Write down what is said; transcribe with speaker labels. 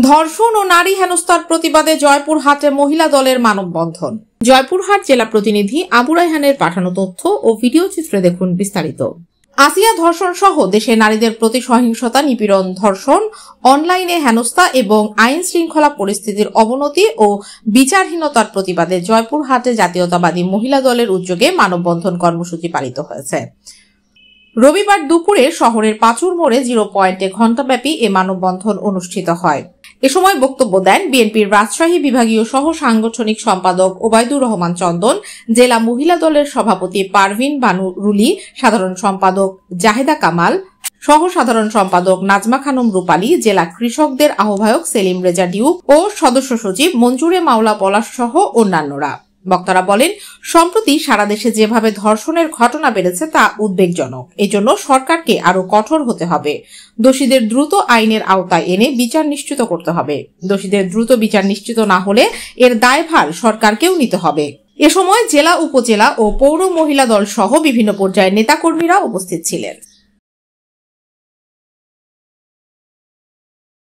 Speaker 1: ধর্ষণ ও নারী হেনস্থার প্রতিবাদে জয়পুরহাটে মহিলা দলের মানববন্ধন। জয়পুরহাট জেলা প্রতিনিধি আবু রায়হানের পাঠানো তথ্য ও ভিডিও চিত্রে দেখুন বিস্তারিত। আসিয়া ধর্ষণ সহ দেশে নারীদের প্রতি সহিংসতা, নিপীড়ন, ধর্ষণ, অনলাইনে হেনস্থা এবং আইন শৃঙ্খলা পরিস্থিতির অবনতি ও বিচারহীনতার প্রতিবাদে জয়পুরহাটে জাতীয়তাবাদী মহিলা দলের উদ্যোগে মানববন্ধন কর্মসূচি পালিত হয়েছে। রবিবার দুপুরে শহরের পাঁচুর মোড়ে 0 পয়েন্টে ঘণ্টাব্যাপী এ মানববন্ধন অনুষ্ঠিত হয়। এ সময় বক্তব্য দেন বিএনপির রাজশাহী বিভাগীয় সহ সাংগঠনিক সম্পাদক ওবায়দুর রহমান চন্দন, জেলা মহিলা দলের সভাপতি পারভিন বানু রুলি, সাধারণ সম্পাদক জাহেদা কামাল, সহ সাধারণ সম্পাদক নাজমা খানম রূপালী, জেলা কৃষকদের আহ্বায়ক সেলিম রেজা ডিউক ও সদস্য সচিব মঞ্জুরে মাওলা পলাশ সহ অন্যান্যরা। বক্তারা বলেন, সম্প্রতি সারা দেশে যেভাবে ধর্ষণের ঘটনা বেড়েছে তা উদ্বেগজনক। এজন্য সরকারকে আরো কঠোর হতে হবে। দোষীদের দ্রুত আইনের আওতায় এনে বিচার নিশ্চিত করতে হবে। দোষীদের দ্রুত বিচার নিশ্চিত না হলে এর দায়ভার সরকারকেও নিতে হবে। এ সময় জেলা, উপজেলা ও পৌর মহিলা দল সহ বিভিন্ন পর্যায়ের নেতাকর্মীরা উপস্থিত ছিলেন।